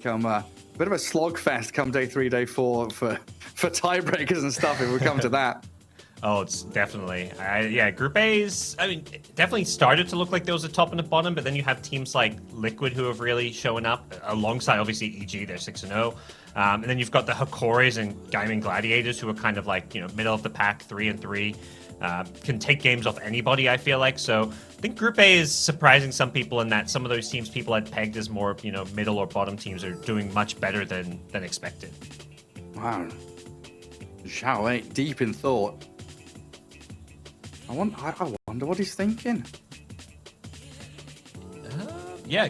become a bit of a slogfest come day 3, day 4 for tiebreakers and stuff if we come to that. Oh, it's definitely. Yeah, Group A's, I mean, it definitely started to look like there was a top and a bottom, but then you have teams like Liquid who have really shown up, alongside, obviously, EG, they're 6-0. And then you've got the Hokoris and Gaimin Gladiators who are kind of like, middle of the pack, 3-3. Can take games off anybody, I feel like. So I think Group A is surprising some people in that some of those teams people had pegged as more, middle or bottom teams are doing much better than expected. Wow. Xiao 8, deep in thought. I wonder what he's thinking. Yeah,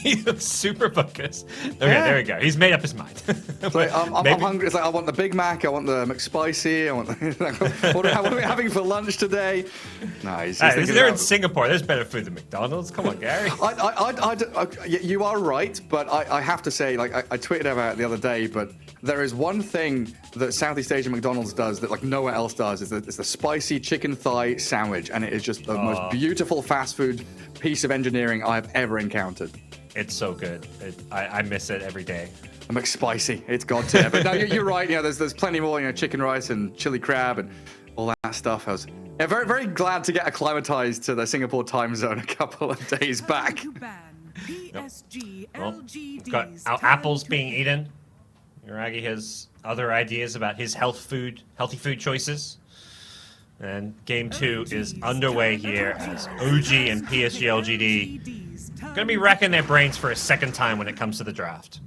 he looks super focused. Okay, There we go. He's made up his mind. I'm hungry. It's like, I want the Big Mac. I want the McSpicy. I want what are we having for lunch today? No, he's they're in Singapore. There's better food than McDonald's. Come on, Gary. You are right, but I have to say, like I tweeted about it the other day, but there is one thing that Southeast Asian McDonald's does that like nowhere else does. It's the spicy chicken thigh sandwich, and it is just the most beautiful fast food piece of engineering I've ever encountered. It's so good. I miss it every day. A McSpicy, it's god tier. But no, you're right. There's plenty more. Chicken rice and chili crab and all that stuff. I was very, very glad to get acclimatized to the Singapore time zone a couple of days back. PSG.LGD. We've got our apples being eaten. Iragi has other ideas about his healthy food choices. And game 2 is underway here as OG and PSG.LGD going to be racking their brains for a second time when it comes to the draft.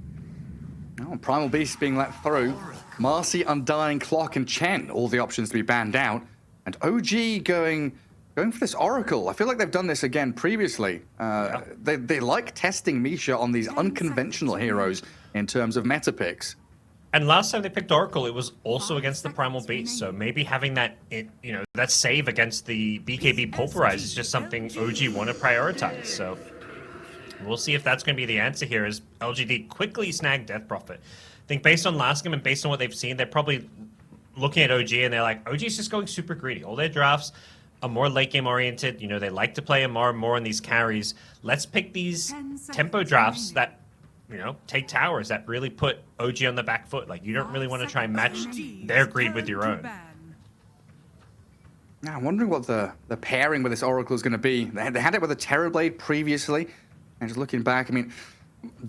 Oh, Primal Beast being let through. Marcy, Undying, Clock, and Chen, all the options to be banned out. And OG going for this Oracle. I feel like they've done this again previously. They like testing Misha on these unconventional heroes in terms of meta picks. And last time they picked Oracle, it was also against the Primal Beast. So maybe having that, that save against the BKB Pulverize is just something OG want to prioritize. So we'll see if that's going to be the answer here as LGD quickly snagged Death Prophet. I think based on last game and based on what they've seen, they're probably looking at OG and they're like, OG's just going super greedy. All their drafts are more late game oriented. They like to play more and more on these carries. Let's pick these tempo drafts that take towers that really put OG on the back foot. Like, you don't really want to try and match their greed with your own. Now, I'm wondering what the pairing with this Oracle is going to be. They had it with a Terrorblade previously. And just looking back, I mean,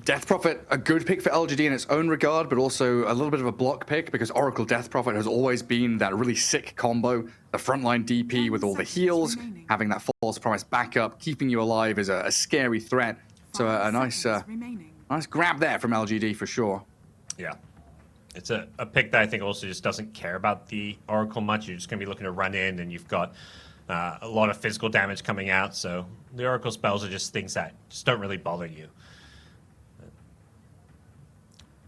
Death Prophet, a good pick for LGD in its own regard, but also a little bit of a block pick because Oracle Death Prophet has always been that really sick combo. The frontline DP with all the heals, having that false promise backup, keeping you alive is a scary threat. So a nice grab there from LGD for sure. Yeah. It's a pick that I think also just doesn't care about the Oracle much. You're just going to be looking to run in, and you've got a lot of physical damage coming out. So the Oracle spells are just things that just don't really bother you.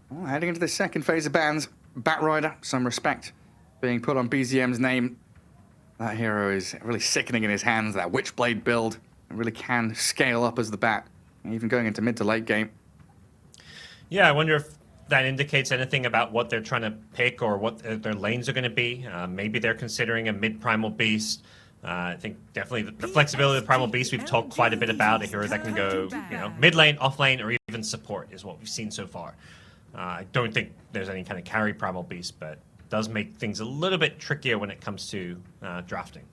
Well, heading into the second phase of bans, Batrider, some respect being put on BZM's name. That hero is really sickening in his hands, that Witchblade build. It really can scale up as the Bat, even going into mid to late game. Yeah, I wonder if that indicates anything about what they're trying to pick or what their lanes are going to be. Maybe they're considering a mid-Primal Beast. I think definitely the flexibility of the Primal Beast we've talked quite a bit about. A hero that can go mid lane, off lane, or even support is what we've seen so far. I don't think there's any kind of carry Primal Beast, but it does make things a little bit trickier when it comes to drafting.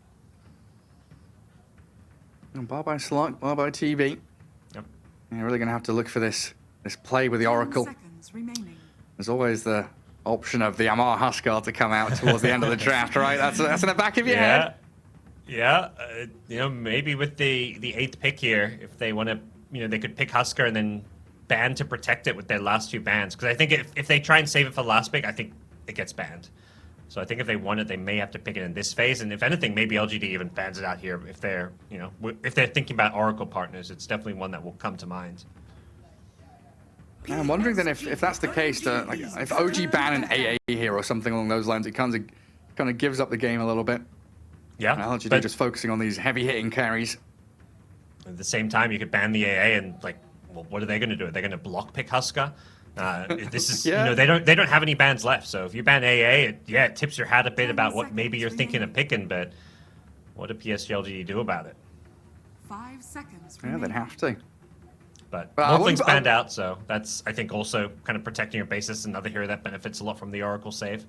Bye-bye Slug, bye-bye TV. Yep. You're really going to have to look for this play with the Oracle. There's always the option of the Amar Huskar to come out towards the end of the draft, right? That's in the back of your head. Yeah, maybe with the 8th pick here, if they want to, they could pick Huskar and then ban to protect it with their last 2 bans. Because I think if they try and save it for the last pick, I think it gets banned. So I think if they want it, they may have to pick it in this phase. And if anything, maybe LGD even bans it out here if they're, if they're thinking about Oracle partners. It's definitely one that will come to mind. I'm wondering then if that's the case, like if OG ban an AA here or something along those lines, it kind of gives up the game a little bit. Yeah, LGD just focusing on these heavy-hitting carries. At the same time, you could ban the AA and well, what are they going to do? Are they going to block pick Huskar? This is they don't have any bans left. So if you ban AA, it tips your hat a bit about what maybe you're thinking of picking. But what do PSG.LGD do about it? 5 seconds. Yeah, they'd have to. But I Morphling's wouldn't- banned out, so that's, I think, also kind of protecting your basis. Another hero that benefits a lot from the Oracle save.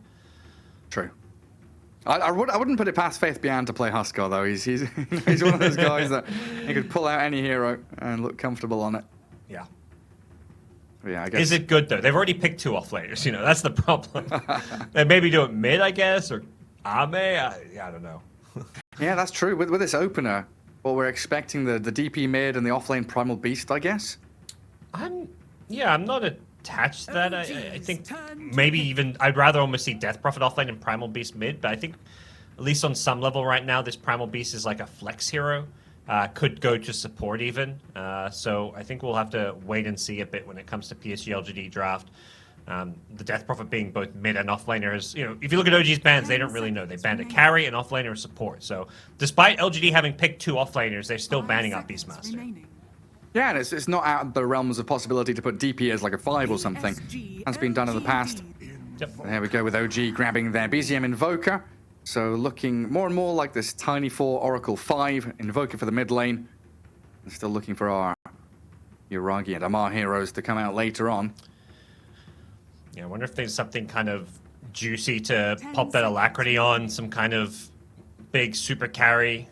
True. I wouldn't put it past Faith Beyond to play Huskar, though. He's he's one of those guys that he could pull out any hero and look comfortable on it. Yeah. But yeah, I guess. Is it good, though? They've already picked 2 offlaners, you know, that's the problem. They maybe do it mid, I guess, or Ame? I don't know. Yeah, that's true. With this opener, well, we're expecting the DP mid and the offlane Primal Beast, I guess. I'm not attached to that. I think maybe even I'd rather almost see Death Prophet offlane and Primal Beast mid, but I think at least on some level right now, this Primal Beast is like a flex hero. Could go to support even. So I think we'll have to wait and see a bit when it comes to PSG.LGD draft. The Death Prophet being both mid and offlaners. You know, if you look at OG's bans, they don't really know. They banned a carry, an offlaner, support. So despite LGD having picked 2 offlaners, they're still banning out Beastmaster. Yeah, and it's not out of the realms of possibility to put DP as like a 5 or something. That's been done in the past. Yep. There we go with OG grabbing their BZM Invoker. So looking more and more like this Tiny 4 Oracle 5 Invoker for the mid lane. And still looking for our Yuragi and Amar heroes to come out later on. Yeah, I wonder if there's something kind of juicy to pop that Alacrity on, some kind of big super carry.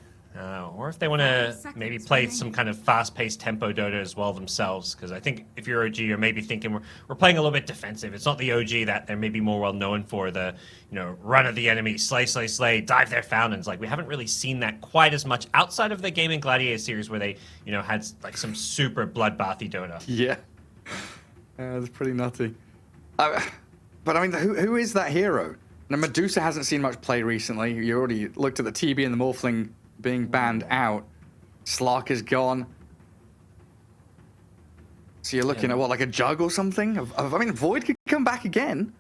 Or if they want to maybe play some kind of fast-paced tempo Dota as well themselves, because I think if you're OG, you're maybe thinking we're playing a little bit defensive. It's not the OG that they're maybe more well known for, the run of the enemy, slay, dive their fountains. Like we haven't really seen that quite as much outside of the Gaimin Gladiators series where they had like some super bloodbathy Dota. Yeah, that's pretty nutty. But I mean, who is that hero? Now Medusa hasn't seen much play recently. You already looked at the TB and the Morphling being banned out. Slark is gone. So you're looking at what, like a Jug or something? I mean, Void could come back again.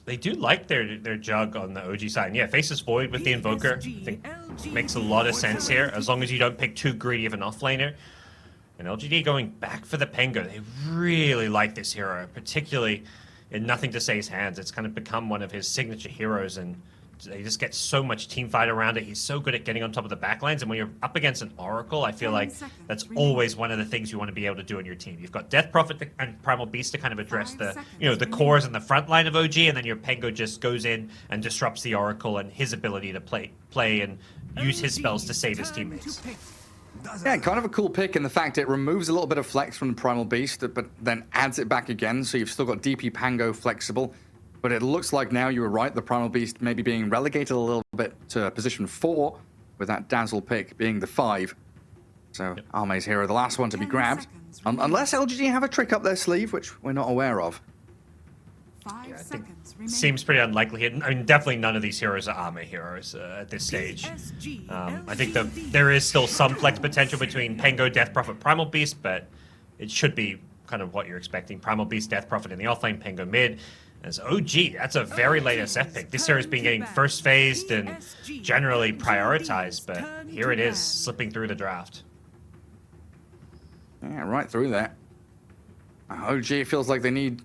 They do like their Jug on the OG side. And yeah, Faceless Void with the Invoker, I think makes a lot of sense here, as long as you don't pick too greedy of an offlaner. And LGD going back for the Pengo. They really like this hero, particularly in Nothing to Say's hands. It's kind of become one of his signature heroes, and they just get so much team fight around it. He's so good at getting on top of the backlines, and when you're up against an Oracle, I feel like that's always one of the things you want to be able to do on your team. You've got Death Prophet and Primal Beast to kind of address the the cores and the front line of OG, and then your Pengo just goes in and disrupts the Oracle and his ability to play and use his spells to save his teammates. Yeah, kind of a cool pick in the fact it removes a little bit of flex from the Primal Beast, but then adds it back again, so you've still got DP Pango flexible. But it looks like now you were right, the Primal Beast maybe being relegated a little bit to position 4, with that Dazzle pick being the 5. So Ame's hero, the last one to be grabbed. Unless LGD have a trick up their sleeve, which we're not aware of. Yeah, I think seems pretty unlikely. I mean, definitely none of these heroes are Ame heroes at this stage. I think there is still some flex potential between Pengo, Death Prophet, Primal Beast, but it should be kind of what you're expecting. Primal Beast, Death Prophet in the offlane, Pengo mid. As OG, that's a very late SF pick. This hero's been getting first phased and generally prioritized, but here it is, slipping through the draft. Yeah, right through there. OG feels like they need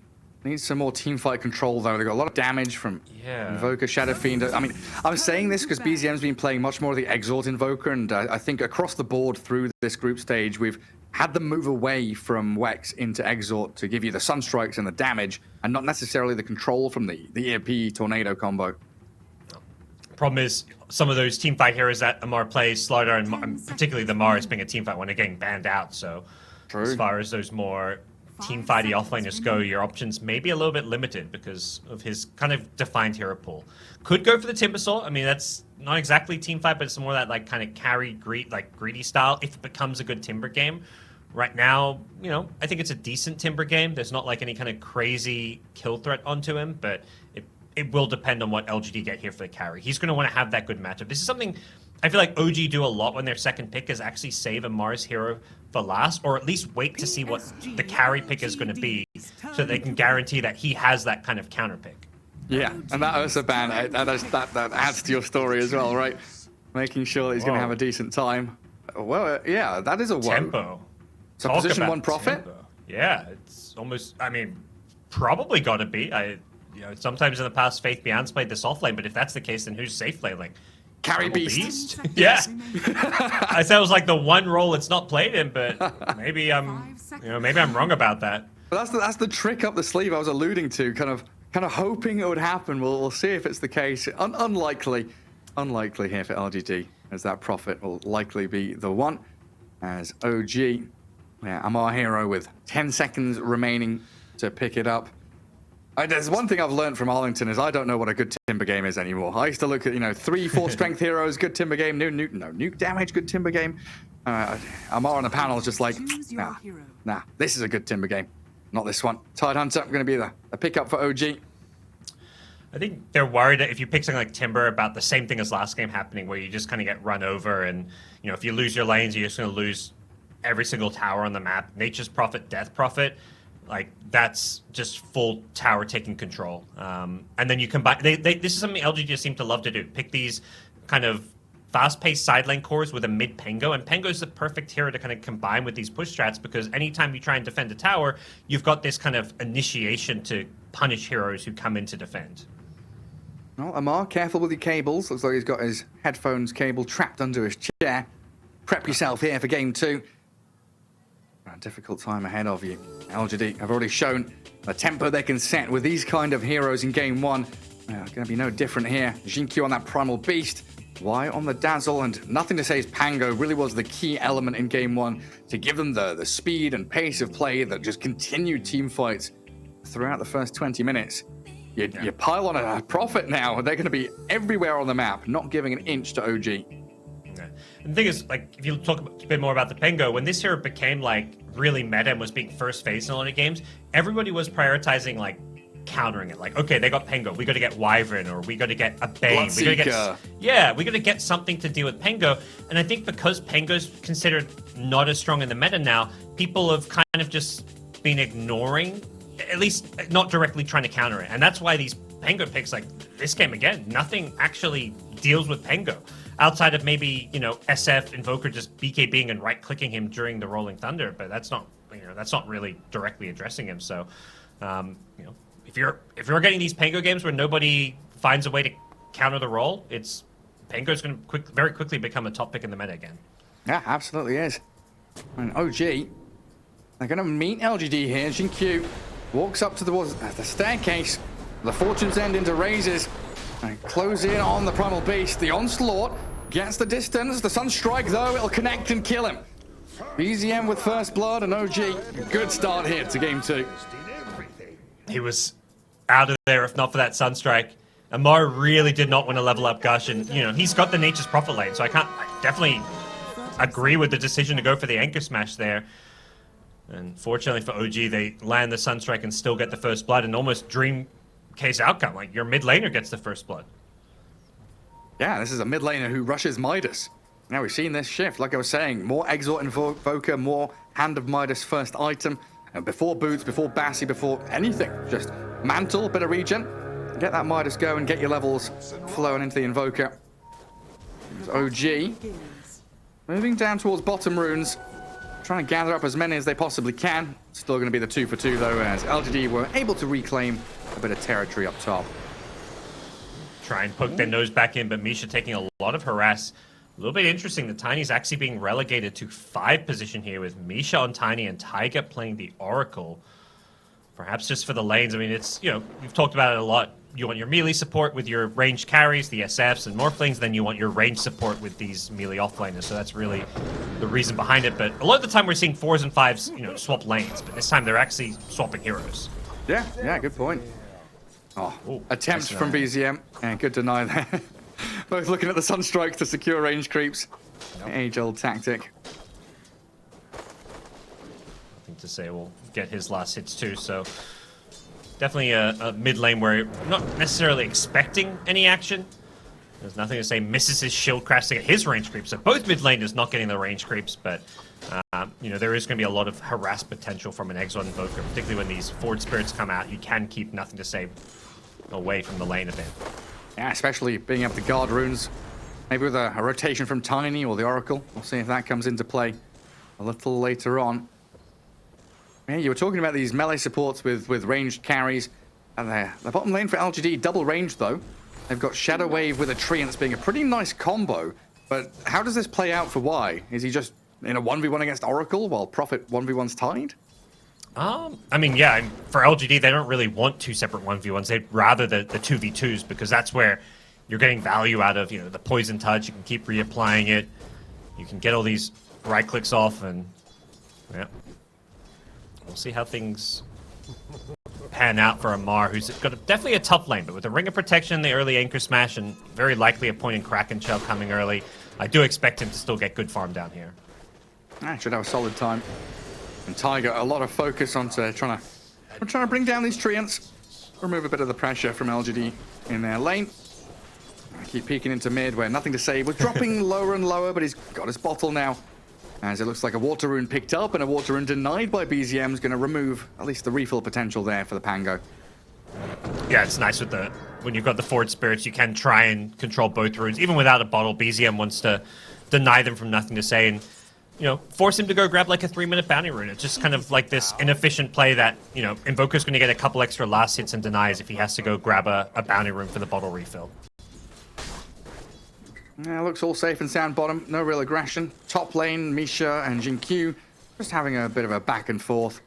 some more teamfight control, though. They got a lot of damage from Invoker, Shadow Fiend. I mean, I'm saying this because BZM's been playing much more of the Exort Invoker, and I think across the board through this group stage, we've had them move away from Wex into Exort to give you the Sunstrikes and the damage, and not necessarily the control from the EMP Tornado combo. Problem is, some of those teamfight heroes that Amar plays, Slardar, and particularly the Mars being a teamfight one, are getting banned out. So as far as those more teamfighty offlaners go, your options may be a little bit limited because of his kind of defined hero pool. Could go for the Timbersaw. I mean, that's not exactly teamfight, but it's more that like kind of carry greedy style if it becomes a good Timber game. Right now, I think it's a decent Timber game. There's not like any kind of crazy kill threat onto him, but it will depend on what LGD get here for the carry. He's going to want to have that good matchup. This is something I feel like OG do a lot when their second pick is actually save a Mars hero for last, or at least wait to see what the carry pick is going to be so they can guarantee that he has that kind of counter pick. Yeah, and that Ursa ban, that adds to your story as well, right? Making sure that he's going to have a decent time. Well, yeah, that is a woe. Tempo. So position 1 Prophet? Tempo. Yeah, it's almost, I mean, probably got to be. Sometimes in the past, Faith Beyond's played this offlane, but if that's the case, then who's safe lane? Like, Carry beast. Yeah. I said it was like the one role it's not played in, but maybe I'm wrong about that. But that's the trick up the sleeve I was alluding to, kind of hoping it would happen. We'll see if it's the case. Unlikely here for LGD, as that Prophet will likely be the one. As OG, yeah, Amar Hero with 10 seconds remaining to pick it up. There's one thing I've learned from Arlington is I don't know what a good Timber game is anymore. I used to look at 3-4 strength heroes, good Timber game, nuke damage, good Timber game. Amar on the panel is just like, nah, this is a good Timber game. Not this one. Tidehunter going to be the pickup for OG. I think they're worried that if you pick something like Timber, about the same thing as last game happening, where you just kind of get run over, and if you lose your lanes, you're just going to lose every single tower on the map. Nature's Prophet, Death Prophet, like that's just full tower taking control. And then you combine. This is something LG just seem to love to do. Pick these kind of fast-paced side lane cores with a mid Pengo, and Pengo is the perfect hero to kind of combine with these push strats, because anytime you try and defend a tower, you've got this kind of initiation to punish heroes who come in to defend. Well, Amar, careful with your cables. Looks like he's got his headphones cable trapped under his chair. Prep yourself here for game 2. A difficult time ahead of you. LGD have already shown the tempo they can set with these kind of heroes in game 1. Going to be no different here. Jinkyu on that Primal Beast. Y on the Dazzle, and nothing to say is Pango really was the key element in game 1 to give them the speed and pace of play that just continued team fights throughout the first 20 minutes. You pile on a Prophet now, they're going to be everywhere on the map, not giving an inch to OG. Yeah. And the thing is, like, if you talk a bit more about the Pengo, when this hero became like really meta and was being first phase in a lot of games, everybody was prioritizing like countering it. Like, okay, they got Pengo, we got to get Wyvern, or we got to get a Bane. We got to get something to deal with Pengo. And I think because Pengo's considered not as strong in the meta now, people have kind of just been ignoring, at least not directly trying to counter it. And that's why these Pengo picks, like this game again, nothing actually deals with Pengo. Outside of maybe, SF, Invoker just BKBing and right-clicking him during the Rolling Thunder, but that's not really directly addressing him. So, if you're getting these Pengo games where nobody finds a way to counter the role, Pengo's going to very quickly become a top pick in the meta again. Yeah, absolutely is. And OG, they're going to meet LGD here. Jinkyu walks up to the staircase. The Fortune's End into raises. And close in on the Primal Beast. The Onslaught gets the distance. The Sunstrike, though, it'll connect and kill him. BZM with first blood, and OG, good start here to game 2. He was out of there if not for that Sunstrike. Amar really did not want to level up Gush, and he's got the Nature's Prophet lane, so I definitely agree with the decision to go for the Anchor Smash there. And fortunately for OG, they land the Sunstrike and still get the first blood, and almost dream case outcome, like your mid laner gets the first blood. Yeah, this is a mid laner who rushes Midas. Now we've seen this shift, like I was saying, more Exort Invoker, more Hand of Midas first item, and before boots, before Bassi, before anything, just mantle, bit of regen, get that Midas going, get your levels flowing into the Invoker. There's OG moving down towards bottom runes, trying to gather up as many as they possibly can. Still going to be the 2 for 2 though, as LGD were able to reclaim a bit of territory up top. Try and poke their nose back in, but Misha taking a lot of harass. A little bit interesting, the Tiny's actually being relegated to 5 position here, with Misha on Tiny and Tiger playing the Oracle. Perhaps just for the lanes. I mean, it's, we've talked about it a lot. You want your melee support with your ranged carries, the SFs and Morphlings, then you want your range support with these melee offlaners. So that's really the reason behind it. But a lot of the time we're seeing 4s and 5s, swap lanes, but this time they're actually swapping heroes. Yeah, good point. Oh, attempts from BZM. Yeah, good deny there. Both looking at the Sunstrike to secure range creeps. Yep. Age-old tactic. Nothing to say, we'll get his last hits too, so definitely a mid lane where you're not necessarily expecting any action. There's nothing to say misses his shield crash to get his range creeps. So both mid laners not getting the range creeps, but there is going to be a lot of harass potential from an Exile Invoker, particularly when these Forward Spirits come out. You can keep nothing to say away from the lane a bit. Yeah, especially being able to guard runes. Maybe with a rotation from Tiny or the Oracle. We'll see if that comes into play a little later on. Yeah, you were talking about these melee supports with ranged carries. And the bottom lane for LGD, double range though. They've got Shadow Wave with a Treants being a pretty nice combo, but how does this play out for Y? Is he just in a 1v1 against Oracle while Prophet 1v1's tied? I mean, yeah, for LGD, they don't really want two separate 1v1s. They'd rather the 2v2s, because that's where you're getting value out of, the poison touch. You can keep reapplying it. You can get all these right clicks off, and yeah. We'll see how things pan out for Amar, who's got definitely a tough lane, but with the Ring of Protection, the early Anchor Smash, and very likely a point in Kraken Shell coming early, I do expect him to still get good farm down here. Should have a solid time. And Tiger, a lot of focus onto trying to bring down these Treants, remove a bit of the pressure from LGD in their lane. Keep peeking into mid where Nothing to Say was dropping lower and lower, but he's got his bottle now. As it looks like a Water Rune picked up and a Water Rune denied by BZM is going to remove at least the refill potential there for the Pango. Yeah, it's nice with when you've got the Forward Spirits, you can try and control both runes. Even without a bottle, BZM wants to deny them from Nothing to Say and, force him to go grab like a 3-minute bounty rune. It's just kind of like this inefficient play that, Invoker's going to get a couple extra last hits and denies if he has to go grab a bounty rune for the bottle refill. Yeah, looks all safe and sound bottom. No real aggression. Top lane, Misha and Jinq just having a bit of a back and forth.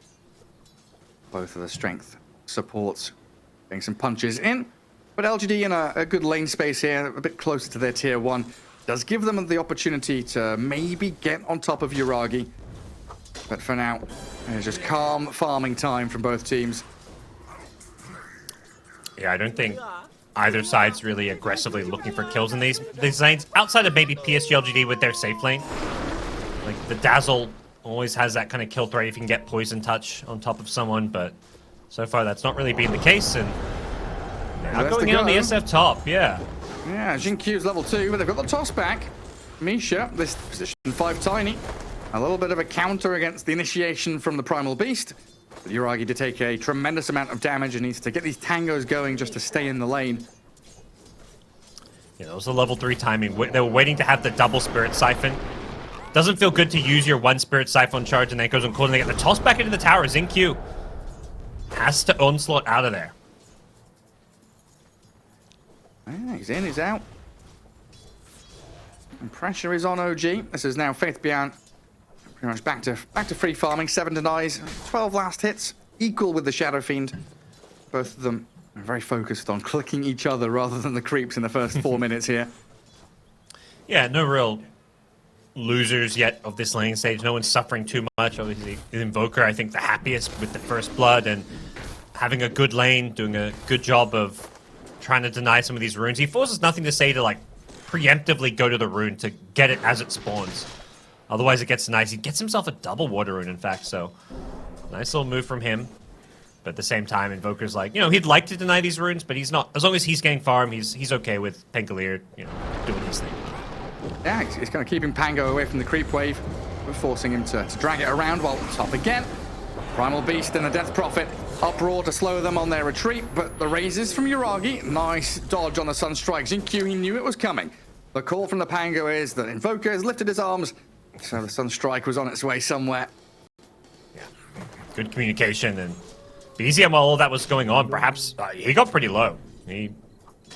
Both of the strength supports getting some punches in. But LGD in a good lane space here, a bit closer to their tier 1. Does give them the opportunity to maybe get on top of Yuragi. But for now, it's just calm farming time from both teams. Yeah, I don't think either side's really aggressively looking for kills in these lanes. Outside of maybe PSG.LGD with their safe lane. Like, the Dazzle always has that kind of kill threat if you can get Poison Touch on top of someone, but so far that's not really been the case, and now going in on the SF top, yeah. Yeah, Jinq's level 2, but they've got the toss back. Misha, this position 5 tiny. A little bit of a counter against the initiation from the Primal Beast. But Yuragi to take a tremendous amount of damage and needs to get these tangos going just to stay in the lane. Yeah, that was the level 3 timing. They were waiting to have the double Spirit Siphon. Doesn't feel good to use your 1 Spirit Siphon charge, and then it goes on cooldown. They get the toss back into the tower. Jinq has to onslaught out of there. Yeah, he's in, he's out. And pressure is on OG. This is now Faith Beyond. Pretty much back to free farming. 7 denies, 12 last hits, equal with the Shadow Fiend. Both of them are very focused on clicking each other rather than the creeps in the first 4 minutes here. Yeah, no real losers yet of this laning stage. No one's suffering too much. Obviously, the Invoker, I think, the happiest with the first blood and having a good lane, doing a good job of trying to deny some of these runes. He forces Nothing to Say to, like, preemptively go to the rune to get it as it spawns. Otherwise, it gets nice. He gets himself a double Water Rune, in fact, so nice little move from him. But at the same time, Invoker's like, he'd like to deny these runes, but he's not. As long as he's getting farm, he's okay with Penkalier, doing his thing. Yeah, he's kind of keeping Pango away from the creep wave, but forcing him to drag it around while top again. Primal Beast and the Death Prophet uproar to slow them on their retreat, but the raises from Yuragi, nice dodge on the Sunstrike. Jinq, he knew it was coming. The call from the Pango is that Invoker has lifted his arms, so the Sunstrike was on its way somewhere. Yeah, good communication, and BZM, while all that was going on, perhaps he got pretty low. He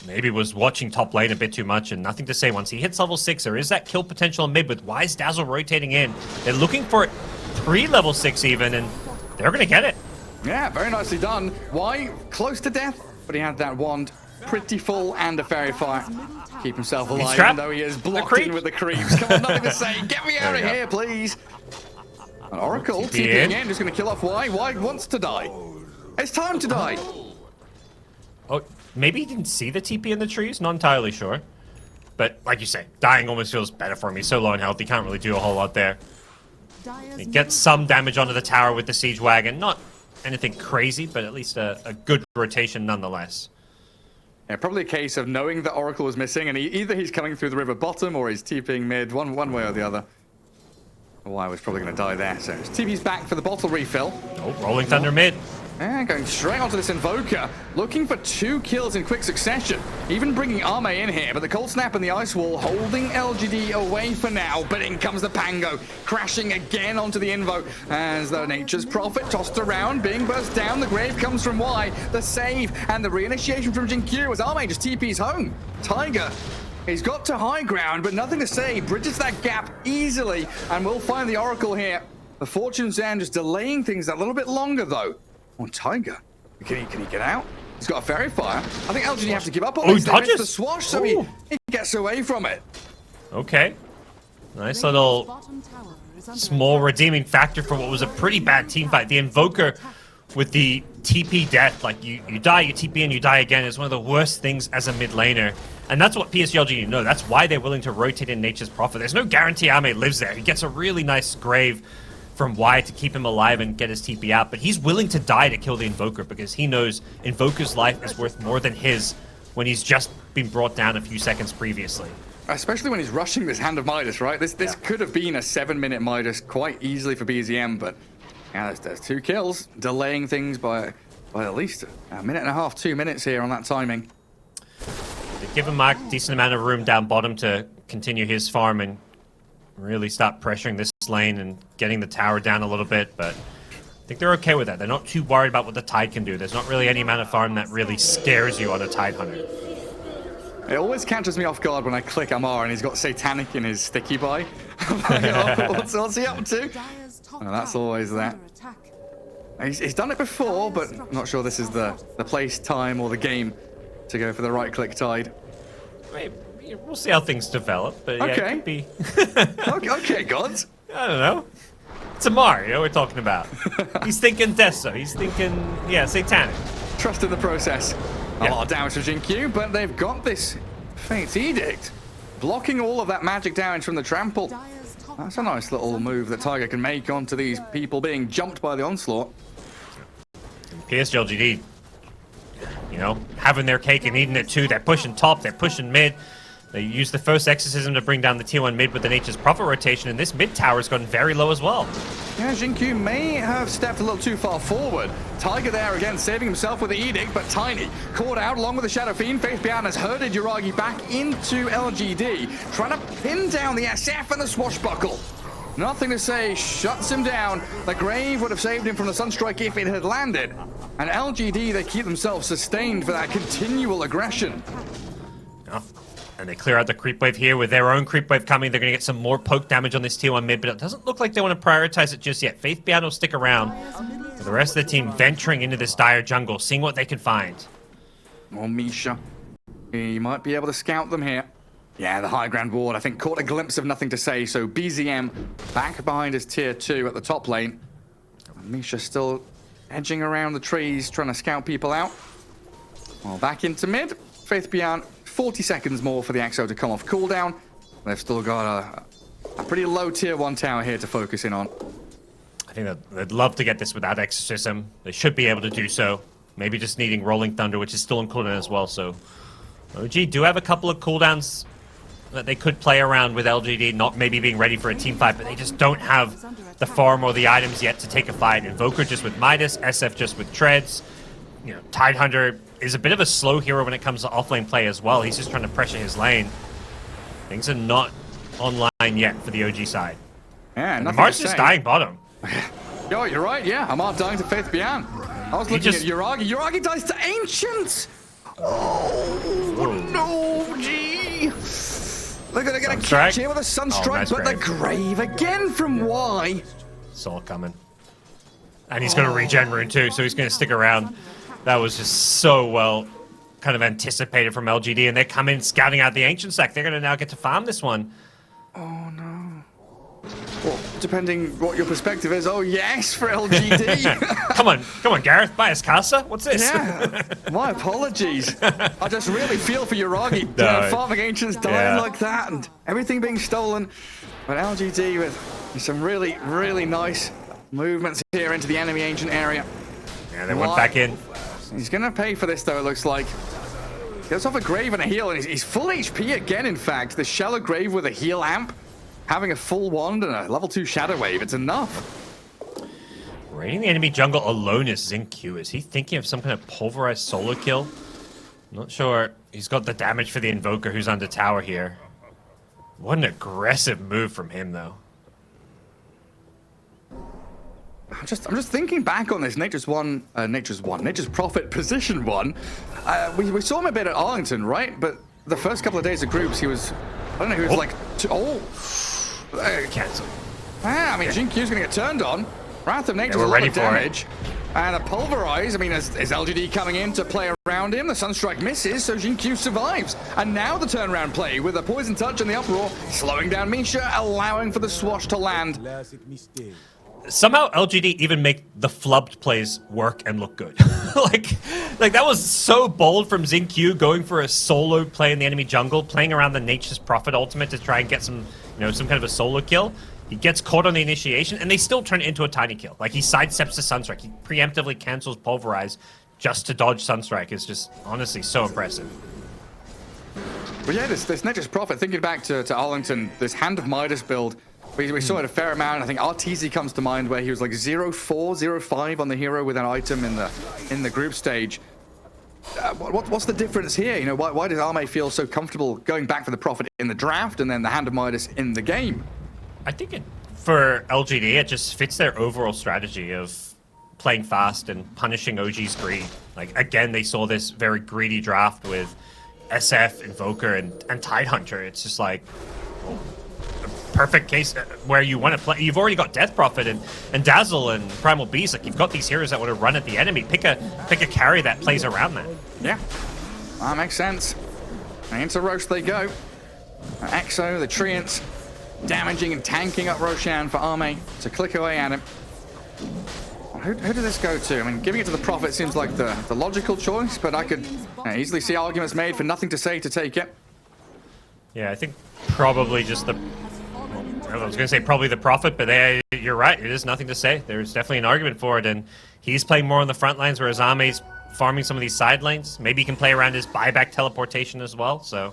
maybe was watching top lane a bit too much, and Nothing to Say. Once he hits level 6, there is that kill potential in mid with Wise Dazzle rotating in. They're looking for it pre-level 6 even, and they're going to get it. Yeah, very nicely done. Why? Close to death, but he had that wand pretty full and a Fairy Fire. Keep himself alive, even though he is blocked in with the creeps. Come on, Nothing to Say. Get me out of here, please. An Oracle TPing in, just going to kill off Y. Y wants to die. It's time to die. Oh, maybe he didn't see the TP in the trees? Not entirely sure. But like you say, dying almost feels better for him. He's so low in health, he can't really do a whole lot there. He gets some damage onto the tower with the Siege Wagon. Not anything crazy, but at least a good rotation nonetheless. Yeah, probably a case of knowing that Oracle was missing, and either he's coming through the river bottom or he's TPing mid, one way or the other. Y was probably going to die there, so TP's back for the bottle refill. Oh, Rolling Thunder mid. And going straight onto this Invoker, looking for 2 kills in quick succession. Even bringing Arme in here, but the Cold Snap and the Ice Wall holding LGD away for now. But in comes the Pango, crashing again onto the Invo. As the Nature's Prophet tossed around, being burst down. The Grave comes from Y. The save and the reinitiation from Jinkyu as Arme just TP's home. Tiger, he's got to high ground, but nothing to say. Bridges that gap easily, and we'll find the Oracle here. The Fortune's End just delaying things a little bit longer, though. On Tiger, can he get out? He's got a Fairy Fire. I think LGD have to give up on this. Dodges the swash, so he gets away from it. Okay. Nice little small redeeming factor for what was a pretty bad team fight. The Invoker with the TP death, like you die, you TP and you die again, is one of the worst things as a mid laner. And that's what PSG.LGD know. That's why they're willing to rotate in Nature's Prophet. There's no guarantee Arme lives there. He gets a really nice grave from Y to keep him alive and get his TP out, but he's willing to die to kill the Invoker because he knows Invoker's life is worth more than his when he's just been brought down a few seconds previously. Especially when he's rushing this Hand of Midas, right? This could have been a 7-minute Midas quite easily for BZM, but yeah, there's 2 kills, delaying things by at least a minute and a half, 2 minutes here on that timing. They give him a decent amount of room down bottom to continue his farm and really start pressuring this lane and getting the tower down a little bit, but I think they're okay with that. They're not too worried about what the Tide can do. There's not really any amount of farm that really scares you on a Tide Hunter. It always catches me off guard when I click Amar and he's got Satanic in his sticky buy. What's he up to? Oh, that's always that. He's done it before, but I'm not sure this is the place, time, or the game to go for the right-click Tide. We'll see how things develop, but yeah, okay. It could be. Okay, gods. I don't know. It's a Mario we're talking about. He's thinking Deso. He's thinking, Satanic. Trust in the process. A lot of damage to Jinkyu, but they've got this Fate's Edict, blocking all of that magic damage from the trample. That's a nice little move that Tiger can make onto these people being jumped by the onslaught. PSG.LGD, having their cake and eating it too. They're pushing top, they're pushing mid. They use the first exorcism to bring down the tier 1 mid with the Nature's Prophet rotation, and this mid tower has gotten very low as well. Yeah, Jinkyu may have stepped a little too far forward. Tiger there again, saving himself with the Edict, but Tiny caught out along with the Shadow Fiend. Faith Beyond has herded Yuragi back into LGD, trying to pin down the SF and the Swashbuckle. Nothing to say, shuts him down. The Grave would have saved him from the Sunstrike if it had landed. And LGD, they keep themselves sustained for that continual aggression. And they clear out the creep wave here with their own creep wave coming. They're going to get some more poke damage on this tier 1 mid, but it doesn't look like they want to prioritize it just yet. Faith Beyond will stick around. For the rest of the team venturing into this dire jungle, seeing what they can find. Oh, Misha. He might be able to scout them here. Yeah, the high ground ward, I think, caught a glimpse of nothing to say. So BZM back behind his tier 2 at the top lane. Misha still edging around the trees, trying to scout people out. Well, back into mid. Faith Beyond, 40 seconds more for the Exo to come off cooldown. They've still got a pretty low tier 1 tower here to focus in on. I think that they'd love to get this without Exorcism. They should be able to do so. Maybe just needing Rolling Thunder, which is still in cooldown as well. So OG do have a couple of cooldowns that they could play around with LGD, not maybe being ready for a team fight, but they just don't have the farm or the items yet to take a fight. Invoker just with Midas, SF just with Treads. Tide Hunter is a bit of a slow hero when it comes to offlane play as well. He's just trying to pressure his lane. Things are not online yet for the OG side. Yeah, nothing Mar's to just say. dying bottom. Yo, you're right, yeah. Amar dying to Faith Beyond. I was looking at Yuragi. Yuragi dies to Ancients! Oh, no, gee. They're going to get a catch here with a Sunstrike, nice but the Grave again from Y. Soul coming. And he's going to regen rune too, so he's going to stick around. That was just so well kind of anticipated from LGD, and they're coming scouting out the Ancient Sack. They're going to now get to farm this one. Oh, no. Well, depending what your perspective is, oh, yes, for LGD. Come on, Gareth, buy us Casa. What's this? Yeah, my apologies. I just really feel for Yuragi. Farming Ancients dying like that and everything being stolen. But LGD with some really, really nice movements here into the enemy Ancient area. Yeah, they went back in. He's going to pay for this, though, it looks like. Gets off a Grave and a heal, and he's full HP again, in fact. The Shallow Grave with a heal amp, having a full wand and a level 2 Shadow Wave. It's enough. Raiding the enemy jungle alone is XinQ. Is he thinking of some kind of pulverized solo kill? Not sure. He's got the damage for the Invoker who's under tower here. What an aggressive move from him, though. I'm just thinking back on this. Nature's Prophet position 1. We saw him a bit at Arlington, right? But the first couple of days of groups, he was, I don't know, he was Cancel. I mean, XinQ's going to get turned on. Wrath of Nature's we're a lot ready of for damage. And a Pulverize, I mean, is LGD coming in to play around him? The Sunstrike misses, so XinQ survives. And now the turnaround play with a Poison Touch and the Uproar, slowing down Misha, allowing for the Swash to land. Somehow LGD even make the flubbed plays work and look good. like that was so bold from XinQ going for a solo play in the enemy jungle, playing around the Nature's Prophet ultimate to try and get some, some kind of a solo kill. He gets caught on the initiation, and they still turn it into a tiny kill. Like, he sidesteps the Sunstrike. He preemptively cancels Pulverize just to dodge Sunstrike. Is just, honestly, so impressive. But yeah, this Nature's Prophet, thinking back to Arlington, this Hand of Midas build, we saw it a fair amount. I think RTZ comes to mind, where he was like 0-4, 0-5 on the hero with an item in the group stage. What's the difference here? Why does Arme feel so comfortable going back for the Prophet in the draft and then the Hand of Midas in the game? I think for LGD, it just fits their overall strategy of playing fast and punishing OG's greed. Like, again, they saw this very greedy draft with SF, Invoker, and Tidehunter. It's just like a perfect case where you want to play. You've already got Death Prophet and Dazzle and Primal Beast. Like, you've got these heroes that want to run at the enemy. Pick a carry that plays around that. Yeah, that makes sense. And into Roche they go. Exo, the Treants, damaging and tanking up Roshan for Arme to click away at him. Who did this go to? I mean, giving it to the Prophet seems like the logical choice, but I could easily see arguments made for nothing to say to take it. Yeah, I think probably just I was going to say probably the Prophet, but you're right. It is nothing to say. There's definitely an argument for it, and he's playing more on the front lines, whereas Arme's farming some of these side lanes. Maybe he can play around his buyback teleportation as well, so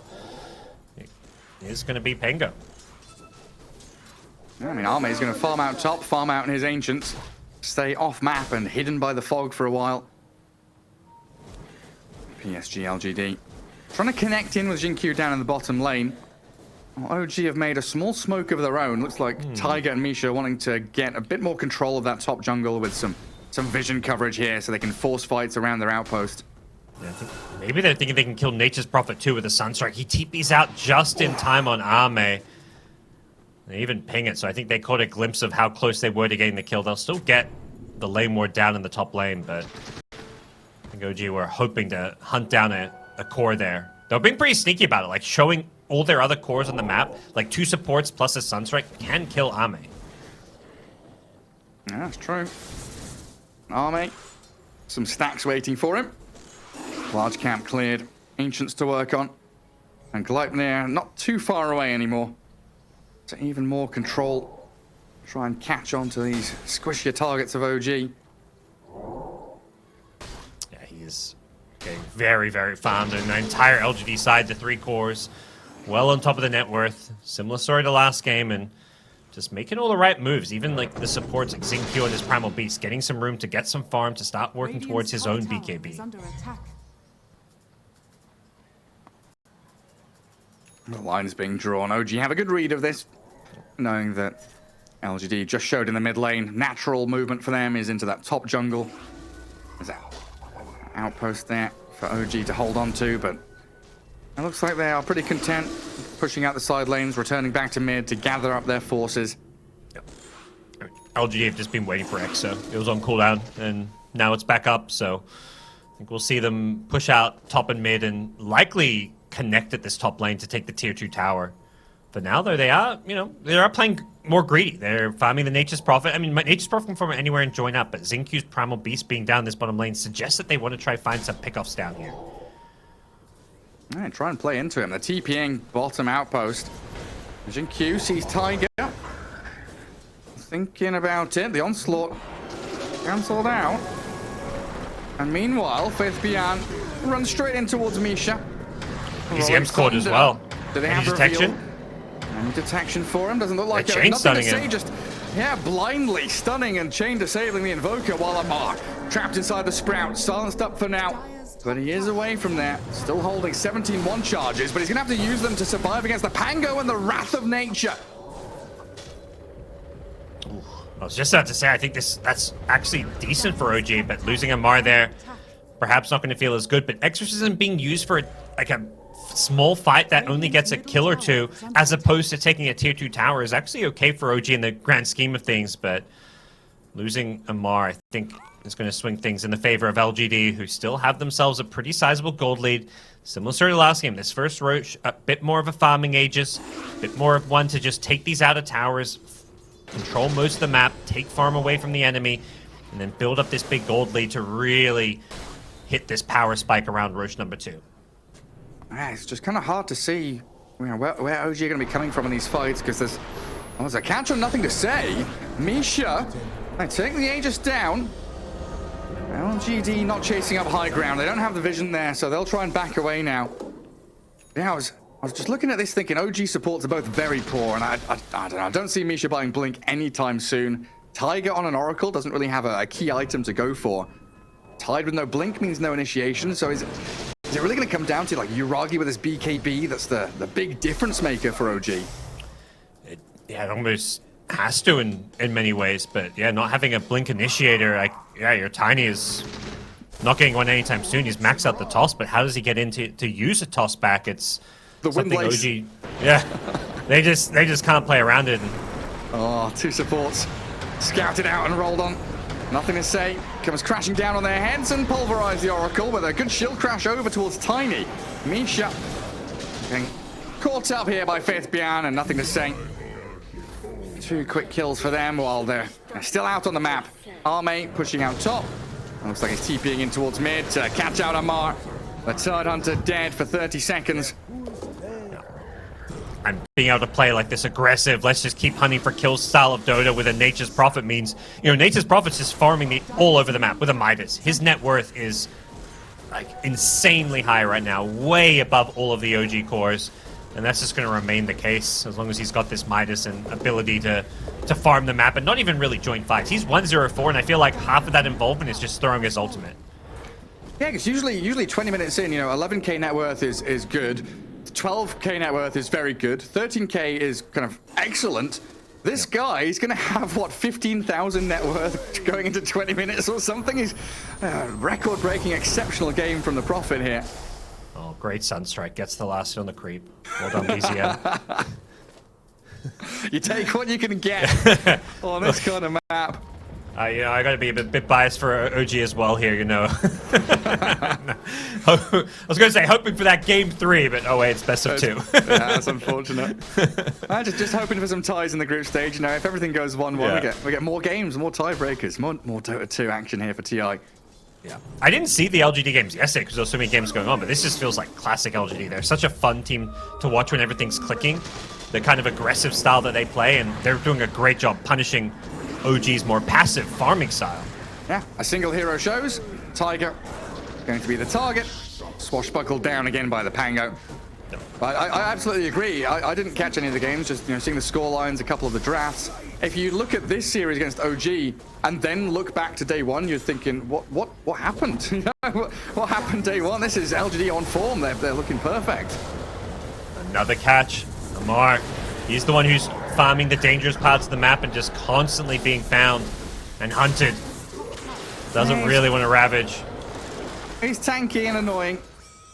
it is going to be Pengo. I mean, Arme is going to farm out top, farm out in his Ancients, stay off map and hidden by the fog for a while. PSG.LGD trying to connect in with XinQ down in the bottom lane. Well, OG have made a small smoke of their own. Looks like Tiger and Misha wanting to get a bit more control of that top jungle with some vision coverage here so they can force fights around their outpost. Yeah, I think maybe they're thinking they can kill Nature's Prophet too with the Sunstrike. He TP's out just in time on Arme. They even ping it, so I think they caught a glimpse of how close they were to getting the kill. They'll still get the lane ward down in the top lane, but I think OG were hoping to hunt down a core there. They're being pretty sneaky about it, like showing all their other cores on the map, like 2 supports plus a Sunstrike can kill Arme. Yeah, that's true. Arme, some stacks waiting for him. Large camp cleared, Ancients to work on, and Gleipnir not too far away anymore. So even more control. Try and catch on to these squishier targets of OG. Yeah, he is getting very, very farmed. And the entire LGD side, the 3 cores, well on top of the net worth. Similar story to last game, and just making all the right moves. Even like the supports like XinQ and his Primal Beast, getting some room to get some farm to start working towards his own BKB. The line is being drawn. OG have a good read of this, knowing that LGD just showed in the mid lane. Natural movement for them is into that top jungle. There's that outpost there for OG to hold on to, but it looks like they are pretty content pushing out the side lanes, returning back to mid to gather up their forces. Yep. LGD have just been waiting for Exo. It was on cooldown, and now it's back up, so I think we'll see them push out top and mid and likely connect at this top lane to take the tier 2 tower. But now though, they are playing more greedy. They're farming the Nature's Prophet. I mean, Nature's Prophet can farm anywhere and join up, but XinQ's Primal Beast being down this bottom lane suggests that they want to try find some pickoffs down here. All right, try and play into him. The TPing bottom outpost. XinQ sees Tiger. Thinking about it. The onslaught cancelled out. And meanwhile, Faith Beyond runs straight in towards Misha. ECM's caught as well. Do they have detection? Any detection for him? Doesn't look like it. Chain Nothing stunning to say, him. just Yeah, blindly stunning and chain disabling the Invoker while Amar trapped inside the Sprout, silenced up for now. But he is away from there, still holding 17-1 charges, but he's gonna have to use them to survive against the Pango and the Wrath of Nature. I was just about to say, I think that's actually decent for OG, but losing Amar there, perhaps not going to feel as good. But Exorcism being used for like a small fight that only gets a kill or two, as opposed to taking a tier 2 tower, is actually okay for OG in the grand scheme of things. But losing Amar, I think, is going to swing things in the favor of LGD, who still have themselves a pretty sizable gold lead. Similar story to last game. This first Roach, a bit more of a farming Aegis, a bit more of one to just take these out of towers, control most of the map, take farm away from the enemy, and then build up this big gold lead to really hit this power spike around Roach number 2. It's just kind of hard to see where OG are going to be coming from in these fights, because there's a catch on nothing to say. Misha, they take the Aegis down. LGD not chasing up high ground. They don't have the vision there, so they'll try and back away now. Yeah, I was just looking at this thinking OG supports are both very poor, and I don't know. I don't see Misha buying Blink anytime soon. Tiger on an Oracle doesn't really have a key item to go for. Tied with no Blink means no initiation, so is it really going to come down to like Uragi with his BKB that's the big difference maker for OG? It almost has to in many ways, but yeah, not having a Blink initiator, your Tiny is not getting one anytime soon. He's maxed out the toss, but how does he get into to use a toss back? It's the something Windlace. OG, yeah, they just can't play around it. Oh, 2 supports scouted out and rolled on. Nothing to say. Comes crashing down on their heads and pulverized the Oracle with a good shield crash over towards Tiny. Misha getting caught up here by Faithbian and nothing to say. 2 quick kills for them while they're still out on the map. Arme pushing out top. Looks like he's TPing in towards mid to catch out Amar. The Tide Hunter dead for 30 seconds. And being able to play like this aggressive, let's just keep hunting for kills style of Dota with a Nature's Prophet means, Nature's Prophet's just farming all over the map with a Midas. His net worth is like insanely high right now, way above all of the OG cores. And that's just going to remain the case as long as he's got this Midas and ability to farm the map and not even really join fights. He's 1-0-4, and I feel like half of that involvement is just throwing his ultimate. Yeah, because usually 20 minutes in, 11k net worth is good. 12k net worth is very good. 13k is kind of excellent. This guy is going to have, 15,000 net worth going into 20 minutes or something. He's record-breaking, exceptional game from the Prophet here. Oh, great Sunstrike. Gets the last hit on the creep. Well done, BZM. You take what you can get on this kind of map. I got to be a bit biased for OG as well here, I was going to say hoping for that game 3, but oh wait, it's best of 2. Yeah, that's unfortunate. I'm just hoping for some ties in the group stage. If everything goes 1-1, we get more games, more tiebreakers, more Dota 2 action here for TI. Yeah, I didn't see the LGD games yesterday because there were so many games going on, but this just feels like classic LGD. They're such a fun team to watch when everything's clicking. The kind of aggressive style that they play, and they're doing a great job punishing OG's more passive farming style. Yeah, a single hero shows. Tiger going to be the target. Swashbuckled down again by the Pango. No. But I absolutely agree. I didn't catch any of the games, just seeing the score lines, a couple of the drafts. If you look at this series against OG and then look back to day 1, you're thinking, what happened? What happened day 1? This is LGD on form. They're looking perfect. Another catch. Amar. He's the one who's farming the dangerous parts of the map and just constantly being found and hunted. Doesn't really want to ravage. He's tanky and annoying.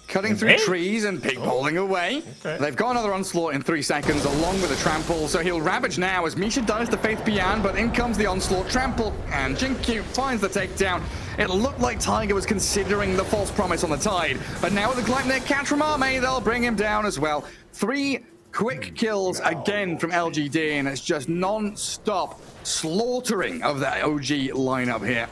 Cutting through trees and pig-poling away. Okay. They've got another onslaught in 3 seconds along with a trample, so he'll ravage now as Misha dies to Faith Bian, but in comes the onslaught trample, and Jinkyu finds the takedown. It looked like Tiger was considering the false promise on the Tide, but now with the Gleipnir catch from Arme, they'll bring him down as well. 3 quick kills again from LGD, and it's just non-stop slaughtering of the OG lineup here.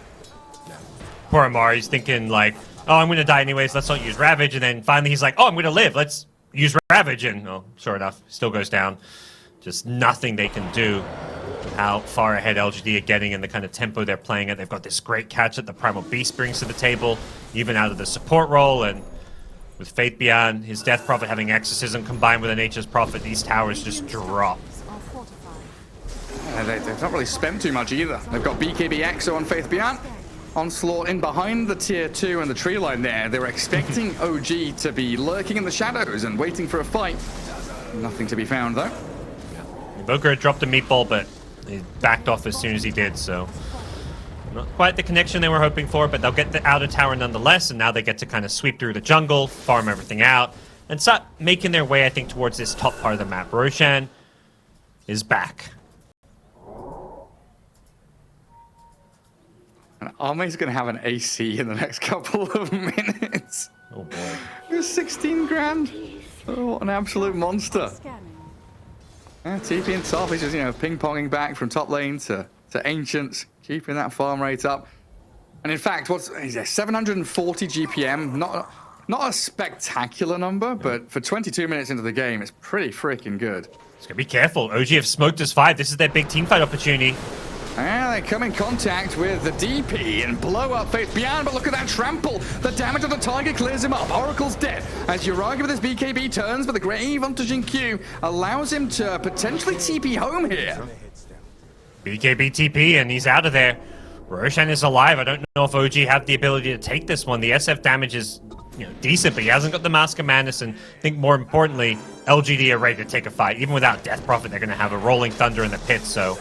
Poor Amar, he's thinking like, oh, I'm going to die anyways, let's not use Ravage. And then finally he's like, oh, I'm going to live, let's use Ravage. And, oh, sure enough, still goes down. Just nothing they can do. How far ahead LGD are getting and the kind of tempo they're playing at. They've got this great catch that the Primal Beast brings to the table, even out of the support role. And with Faith Beyond, his Death Prophet having Exorcism combined with a Nature's Prophet, these towers just drop. they've not really spent too much either. They've got BKB Exo on Faith Beyond. Onslaught in behind the tier 2 and the tree line there. They were expecting OG to be lurking in the shadows and waiting for a fight. Nothing to be found though. Invoker had dropped a meatball, but he backed off as soon as he did, so not quite the connection they were hoping for, but they'll get the outer tower nonetheless, and now they get to kind of sweep through the jungle, farm everything out, and start making their way, I think, towards this top part of the map. Roshan is back. And Arme's going to have an AC in the next couple of minutes. Oh boy. It was 16 grand. Oh, what an absolute monster. Yeah, TP and top is just, ping-ponging back from top lane to Ancients, keeping that farm rate up. And in fact, what's 740 GPM? Not a spectacular number, but for 22 minutes into the game, it's pretty freaking good. Just gotta be careful. OG have smoked us 5. This is their big team fight opportunity. And they come in contact with the DP and blow up Faith Beyond, but look at that trample. The damage of the Tiger clears him up. Oracle's dead. As Yuragi with his BKB turns, but the Grave onto Jinq allows him to potentially TP home here. BKB TP, and he's out of there. Roshan is alive. I don't know if OG have the ability to take this one. The SF damage is decent, but he hasn't got the Mask of Madness, and I think more importantly, LGD are ready to take a fight. Even without Death Prophet, they're going to have a Rolling Thunder in the pit, so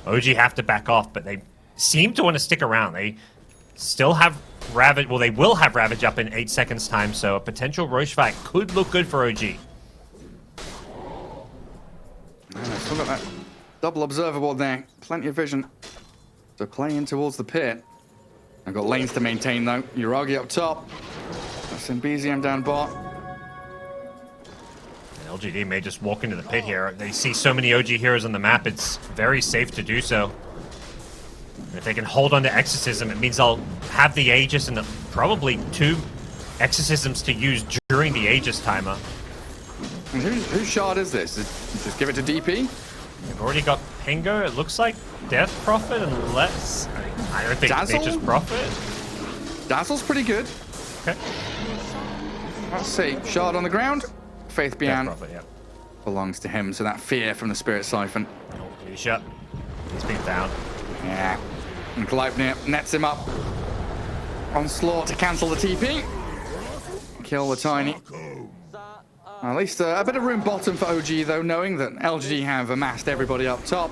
OG have to back off, but they seem to want to stick around. They still have Ravage. Well, they will have Ravage up in 8 seconds' time, so a potential Roche fight could look good for OG. Still got that double observer there. Plenty of vision to play in towards the pit. I've got lanes to maintain, though. Yuragi up top. That's in BZM down bot. LGD may just walk into the pit here. They see so many OG heroes on the map, it's very safe to do so. And if they can hold on to Exorcism, it means they'll have the Aegis and probably 2 Exorcisms to use during the Aegis timer. And whose shard is this? Just give it to DP? They've already got Pingo, it looks like Death Prophet, unless... I don't think Dazzle? Nature's Prophet. Dazzle's pretty good. Okay. Let's see. Shard on the ground. Faith Beyond Prophet, yeah. belongs to him, so that fear from the Spirit Siphon. Oh, Isha. He's been down. Yeah. And Gleipnir nets him up. Onslaught to cancel the TP. Kill the Tiny. At least a bit of room bottom for OG, though, knowing that LGD have amassed everybody up top.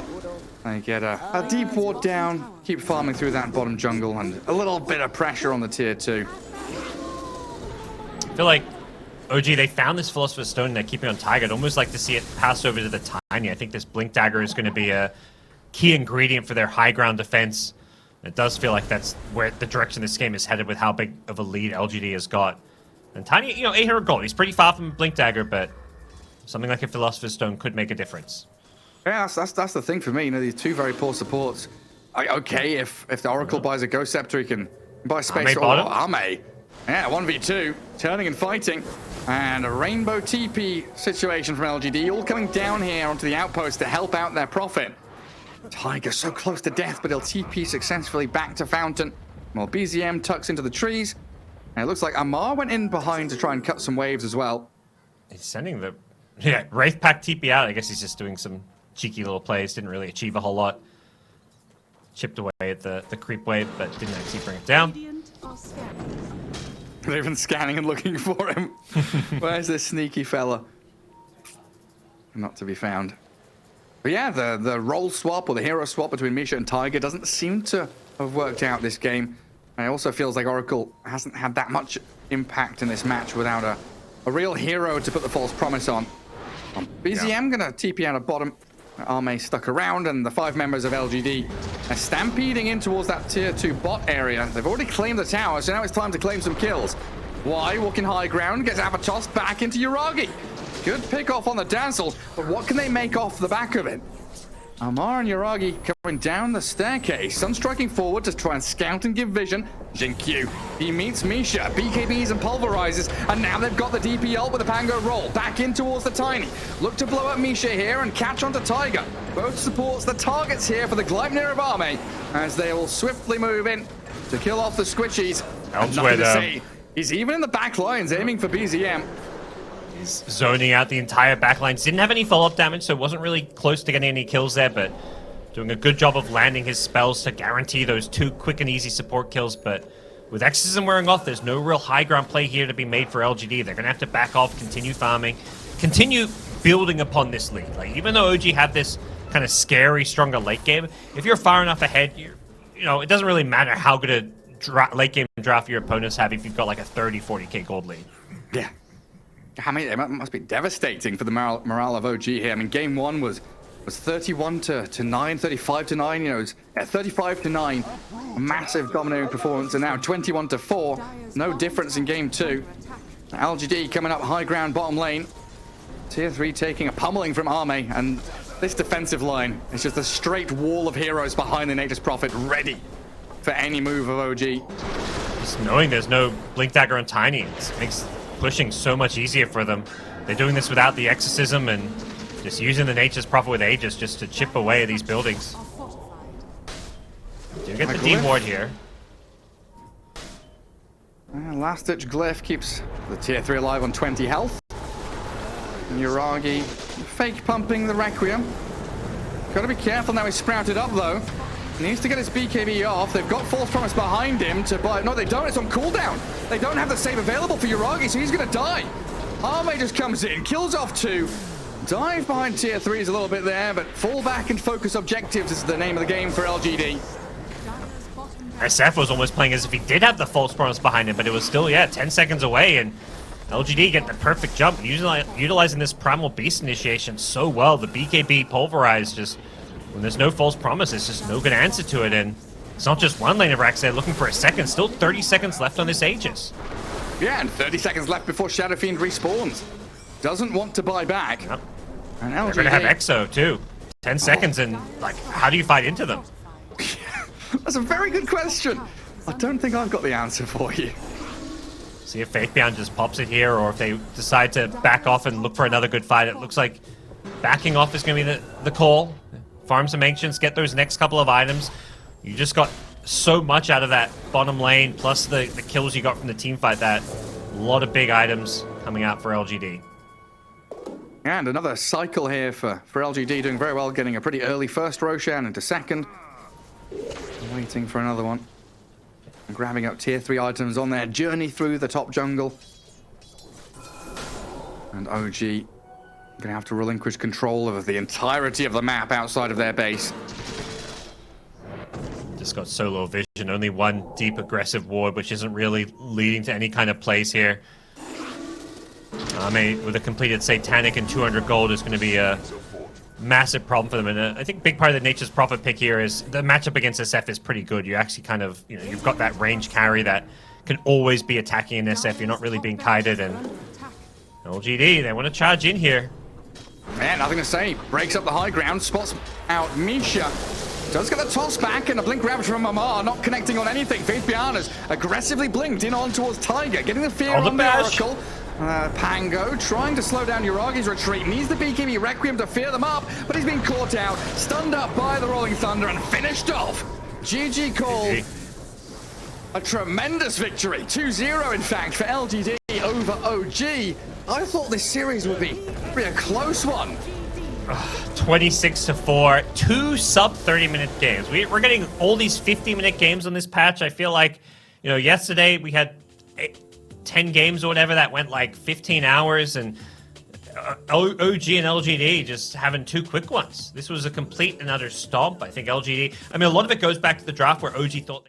They get a deep ward down, keep farming through that bottom jungle, and a little bit of pressure on the tier 2. I feel like OG, they found this Philosopher's Stone and they're keeping on Tiger. I'd almost like to see it pass over to the Tiny. I think this Blink Dagger is going to be a key ingredient for their high ground defense. It does feel like that's where the direction this game is headed with how big of a lead LGD has got. And Tiny, 800 gold. He's pretty far from Blink Dagger, but something like a Philosopher's Stone could make a difference. Yeah, that's the thing for me. These 2 very poor supports. Okay, if the Oracle buys a Ghost Scepter, he can buy space. Ame. Yeah, 1v2, turning and fighting. And a rainbow TP situation from LGD, all coming down here onto the outpost to help out their Prophet. Tiger so close to death, but he'll TP successfully back to Fountain. While BZM tucks into the trees. And it looks like Amar went in behind to try and cut some waves as well. He's sending the Wraith Pack TP out. I guess he's just doing some cheeky little plays. Didn't really achieve a whole lot. Chipped away at the creep wave, but didn't actually bring it down. They're even scanning and looking for him. Where's this sneaky fella? Not to be found. But yeah, the role swap or the hero swap between Misha and Tiger doesn't seem to have worked out this game. And it also feels like Oracle hasn't had that much impact in this match without a real hero to put the false promise on. BZM gonna TP out of bottom. Arme stuck around, and the 5 members of LGD are stampeding in towards that tier 2 bot area. They've already claimed the tower, so now it's time to claim some kills. Why? Walking high ground, gets Avatos back into Yuragi. Good pick off on the Dazzle, but what can they make off the back of it? Amar and Yuragi coming down the staircase. Sun striking forward to try and scout and give vision. Jinq, he meets Misha, BKBs and pulverizes, and now they've got the DP ult with the Pango roll. Back in towards the Tiny. Look to blow up Misha here and catch onto Tiger. Both supports the targets here for the Gleipnir of Arme, as they will swiftly move in to kill off the Squishies. Nothing to see. He's even in the back lines aiming for BZM. He's zoning out the entire backlines. Didn't have any follow-up damage, so wasn't really close to getting any kills there, but doing a good job of landing his spells to guarantee those 2 quick and easy support kills, but with Exorcism wearing off, there's no real high ground play here to be made for LGD. They're going to have to back off, continue farming, continue building upon this lead. Like, even though OG have this kind of scary, stronger late game, if you're far enough ahead, it doesn't really matter how good a late game draft your opponents have if you've got like a 30, 40k gold lead. Yeah. I mean, it must be devastating for the morale of OG here. I mean, game 1 was 31 to 9, 35 to 9. It was 35 to 9, a massive dominating performance, and now 21 to 4. No difference in game 2. LGD coming up high ground bottom lane. Tier 3 taking a pummeling from Arme, and this defensive line is just a straight wall of heroes behind the Nature's Prophet, ready for any move of OG. Just knowing there's no Blink Dagger on Tiny, it makes pushing so much easier for them. They're doing this without the Exorcism and just using the Nature's Prophet with Aegis just to chip away at these buildings. Do get the D ward here. Last ditch glyph keeps the tier 3 alive on 20 health. And Yuragi fake pumping the Requiem. Gotta be careful now, he's sprouted up though. He needs to get his BKB off. They've got False Promise behind him to buy. No, they don't. It's on cooldown. They don't have the save available for Yuragi, so he's gonna die. Arme just comes in, kills off 2. Dive behind tier 3 is a little bit there, but fall back and focus objectives is the name of the game for LGD. SF was almost playing as if he did have the False Promise behind him, but it was still, 10 seconds away, and LGD get the perfect jump, utilizing this Primal Beast initiation so well. The BKB pulverized, just when there's no False Promise, there's just no good answer to it, and it's not just one lane of Rax there looking for a second. Still 30 seconds left on this Aegis. Yeah, and 30 seconds left before Shadow Fiend respawns. Doesn't want to buy back. Yep. And They're LGD... going to have Exo, too. 10 seconds, and, like, how do you fight into them? That's a very good question. I don't think I've got the answer for you. See if Faith Beyond just pops it here, or if they decide to back off and look for another good fight. It looks like backing off is going to be the call. Farm some Ancients, get those next couple of items. You just got so much out of that bottom lane, plus the kills you got from the team fight. That a lot of big items coming out for LGD. And another cycle here for LGD, doing very well, getting a pretty early first Roshan into second. Waiting for another one. And grabbing up tier 3 items on their journey through the top jungle. And OG going to have to relinquish control of the entirety of the map outside of their base. Just got solo vision, only one deep aggressive ward, which isn't really leading to any kind of plays here. With a completed Satanic and 200 gold is going to be a massive problem for them. And I think big part of the Nature's Prophet pick here is the matchup against SF is pretty good. You actually kind of, you've got that range carry that can always be attacking in SF. You're not really being kited. And LGD, they want to charge in here. Man, nothing to say. Breaks up the high ground, spots out Misha. Does get the toss back, and a blink grab from Mamar, not connecting on anything. Faith Biana's aggressively blinked in on towards Tiger, getting the fear on the Oracle. Pango trying to slow down Yuragi's retreat. Needs the BKB Requiem to fear them up, but he's been caught out, stunned up by the Rolling Thunder, and finished off. GG call. A tremendous victory. 2-0, in fact, for LGD over OG. I thought this series would be a close one. 26-4, 2 sub 30-minute games. We're getting all these 50-minute games on this patch. I feel like, yesterday we had 10 games or whatever that went like 15 hours, and OG and LGD just having 2 quick ones. This was a complete and utter stomp. I think LGD, a lot of it goes back to the draft where OG thought